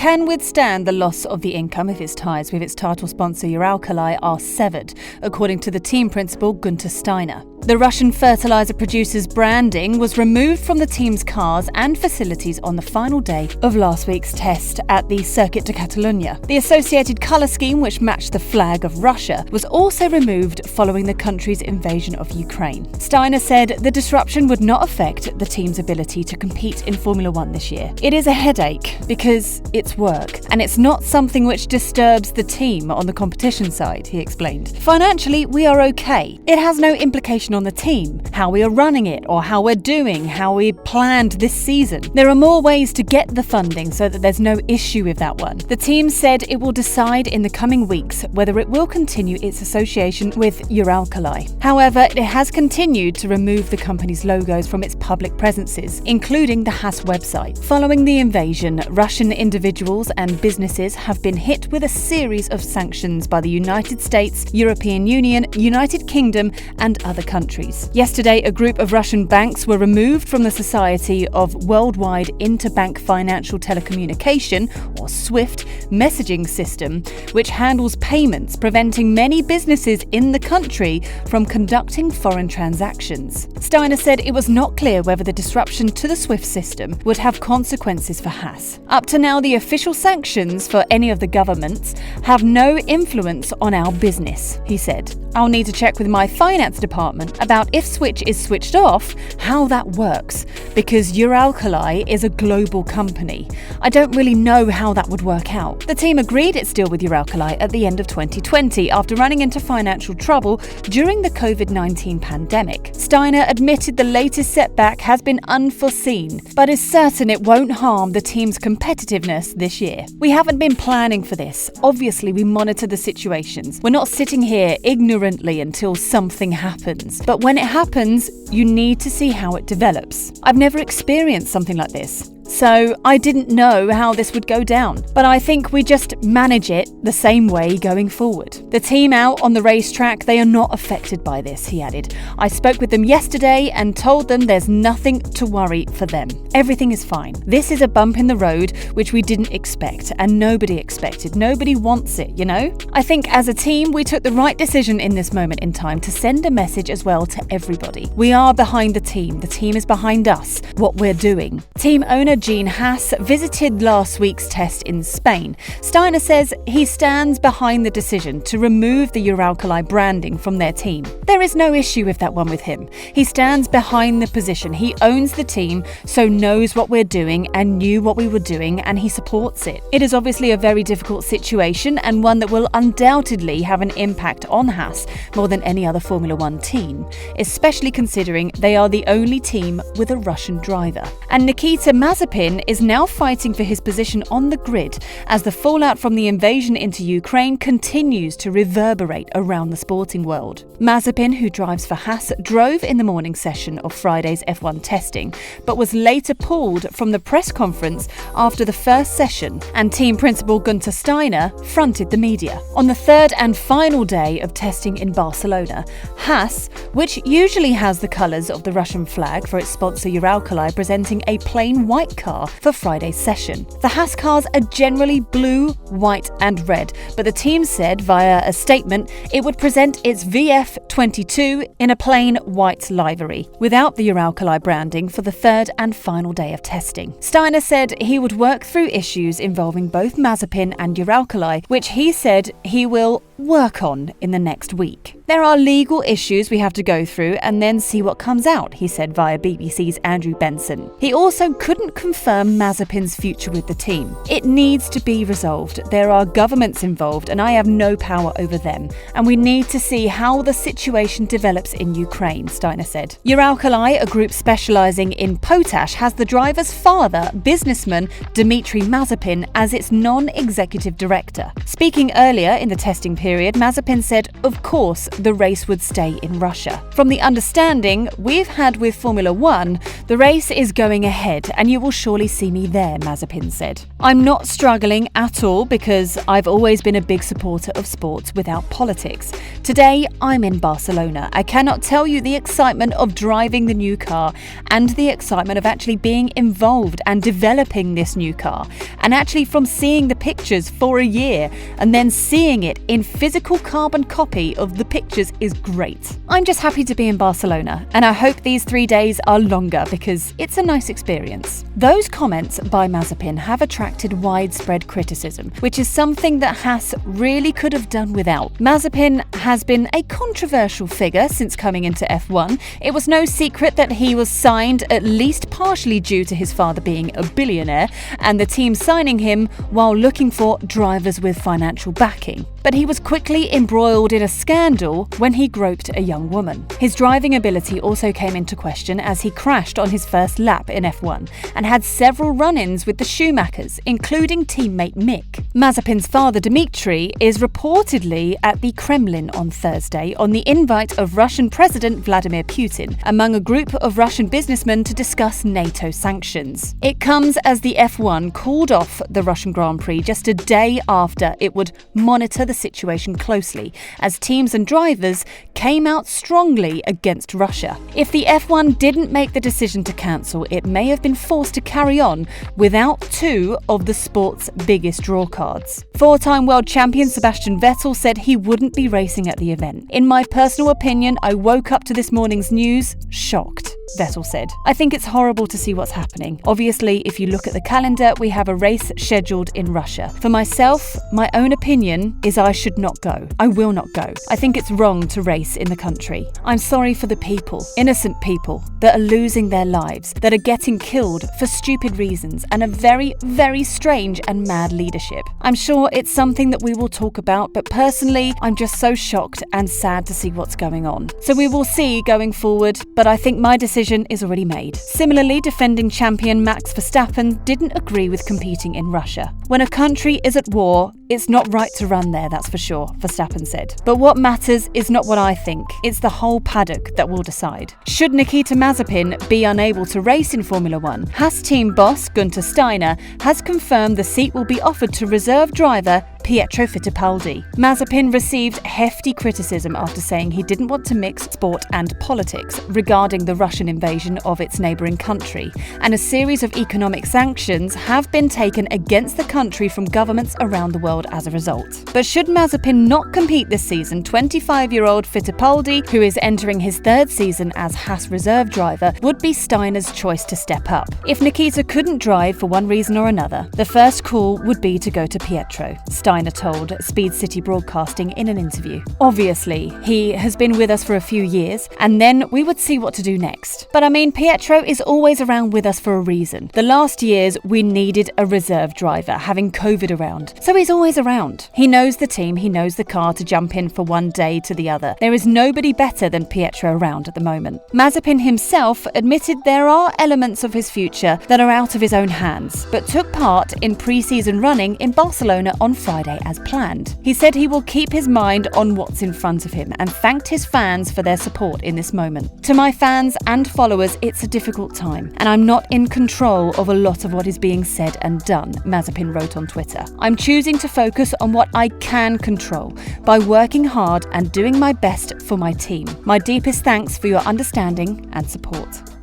can withstand the loss of the income if its ties with its title sponsor Uralkali are severed, according to the team principal Günther Steiner. The Russian fertilizer producer's branding was removed from the team's cars and facilities on the final day of last week's test at the Circuit de Catalunya. The associated colour scheme, which matched the flag of Russia, was also removed following the country's invasion of Ukraine. Steiner said the disruption would not affect the team's ability to compete in Formula One this year. It is a headache because it's work, and it's not something which disturbs the team on the competition side, he explained. Financially, we are okay. It has no implication on the team, how we are running it, or how we're doing, how we planned this season. There are more ways to get the funding so that there's no issue with that one. The team said it will decide in the coming weeks whether it will continue its association with Uralkali. However, it has continued to remove the company's logos from its public presences, including the HAAS website. Following the invasion, Russian individuals and businesses have been hit with a series of sanctions by the United States, European Union, United Kingdom, and other countries. Yesterday, a group of Russian banks were removed from the Society of Worldwide Interbank Financial Telecommunication, or SWIFT, messaging system, which handles payments, preventing many businesses in the country from conducting foreign transactions. Steiner said it was not clear whether the disruption to the SWIFT system would have consequences for HAAS. Up to now, the official sanctions for any of the governments have no influence on our business, he said. I'll need to check with my finance department about if Switch is switched off, how that works, because Uralkali is a global company. I don't really know how that would work out. The team agreed its deal with Uralkali at the end of 2020 after running into financial trouble during the COVID-19 pandemic. Steiner admitted the latest setback has been unforeseen, but is certain it won't harm the team's competitiveness this year. We haven't been planning for this. Obviously, we monitor the situations. We're not sitting here ignorantly until something happens. But when it happens, you need to see how it develops. I've never experienced something like this, so I didn't know how this would go down. But I think we just manage it the same way going forward. The team out on the racetrack, they are not affected by this, he added. I spoke with them yesterday and told them there's nothing to worry for them. Everything is fine. This is a bump in the road which we didn't expect and nobody expected. Nobody wants it, you know? I think as a team, we took the right decision in this moment in time to send a message as well to everybody. We are behind the team. The team is behind us, what we're doing. Team owner Gene HAAS visited last week's test in Spain. Steiner says he stands behind the decision to remove the Uralkali branding from their team. There is no issue with that one with him. He stands behind the position. He owns the team, so knows what we're doing and knew what we were doing, and he supports it. It is obviously a very difficult situation and one that will undoubtedly have an impact on HAAS more than any other Formula One team, especially considering they are the only team with a Russian driver. And Nikita Mazepin is now fighting for his position on the grid as the fallout from the invasion into Ukraine continues to reverberate around the sporting world. Mazepin, who drives for HAAS, drove in the morning session of Friday's F1 testing, but was later pulled from the press conference after the first session, and team principal Günther Steiner fronted the media. On the third and final day of testing in Barcelona, HAAS, which usually has the colours of the Russian flag for its sponsor Uralkali, presenting a plain white car for Friday's session. The HAAS cars are generally blue, white and red, but the team said via a statement it would present its VF22 in a plain white livery, without the Uralkali branding for the third and final day of testing. Steiner said he would work through issues involving both Mazepin and Uralkali, which he said he will work on in the next week. There are legal issues we have to go through and then see what comes out, he said via BBC's Andrew Benson. He also couldn't confirm Mazepin's future with the team. It needs to be resolved. There are governments involved and I have no power over them. And we need to see how the situation develops in Ukraine, Steiner said. Uralkali, a group specialising in potash, has the driver's father, businessman Dmitry Mazepin, as its non-executive director. Speaking earlier in the testing period, Mazepin said, of course, the race would stay in Russia. From the understanding we've had with Formula One, the race is going ahead and you will surely see me there, Mazepin said. I'm not struggling at all because I've always been a big supporter of sports without politics. Today, I'm in Barcelona. I cannot tell you the excitement of driving the new car and the excitement of actually being involved and developing this new car. And actually from seeing the pictures for a year and then seeing it in physical carbon copy of the pictures is great. I'm just happy to be in Barcelona and I hope these 3 days are longer because it's a nice experience. Those comments by Mazepin have attracted widespread criticism, which is something that HAAS really could have done without. Mazepin has been a controversial figure since coming into F1. It was no secret that he was signed at least partially due to his father being a billionaire and the team signing him while looking for drivers with financial backing. But he was quickly embroiled in a scandal when he groped a young woman. His driving ability also came into question as he crashed on his first lap in F1 and had several run-ins with the Schumachers, including teammate Mick. Mazepin's father Dmitry is reportedly at the Kremlin on Thursday on the invite of Russian President Vladimir Putin, among a group of Russian businessmen to discuss NATO sanctions. It comes as the F1 called off the Russian Grand Prix just a day after it would monitor the situation closely, as teams and drivers came out strongly against Russia. If the F1 didn't make the decision to cancel, it may have been forced to carry on without two of the sport's biggest draw cards. Four-time world champion Sebastian Vettel said he wouldn't be racing at the event. In my personal opinion, I woke up to this morning's news shocked, Vettel said. I think it's horrible to see what's happening. Obviously, if you look at the calendar, we have a race scheduled in Russia. For myself, my own opinion is I should not go. I will not go. I think it's wrong to race in the country. I'm sorry for the people, innocent people, that are losing their lives, that are getting killed for stupid reasons and a very, very strange and mad leadership. I'm sure it's something that we will talk about, but personally, I'm just so shocked and sad to see what's going on. So we will see going forward, but I think my decision is already made. Similarly, defending champion Max Verstappen didn't agree with competing in Russia. When a country is at war, it's not right to run there, that's for sure, Verstappen said. But what matters is not what I think, it's the whole paddock that will decide. Should Nikita Mazepin be unable to race in Formula One, HAAS team boss Günther Steiner has confirmed the seat will be offered to reserve driver Pietro Fittipaldi. Mazepin received hefty criticism after saying he didn't want to mix sport and politics regarding the Russian invasion of its neighbouring country, and a series of economic sanctions have been taken against the country from governments around the world as a result. But should Mazepin not compete this season, 25-year-old Fittipaldi, who is entering his third season as HAAS reserve driver, would be Steiner's choice to step up. If Nikita couldn't drive for one reason or another, the first call would be to go to Pietro, Steiner told Speed City Broadcasting in an interview. Obviously, he has been with us for a few years, and then we would see what to do next. But I mean, Pietro is always around with us for a reason. The last years, we needed a reserve driver, having COVID around. So he's always around. He knows the team, he knows the car to jump in for one day to the other. There is nobody better than Pietro around at the moment. Mazepin himself admitted there are elements of his future that are out of his own hands, but took part in pre-season running in Barcelona on Friday as planned. He said he will keep his mind on what's in front of him and thanked his fans for their support in this moment. To my fans and followers, it's a difficult time, and I'm not in control of a lot of what is being said and done, Mazepin wrote on Twitter. I'm choosing to focus on what I can control by working hard and doing my best for my team. My deepest thanks for your understanding and support.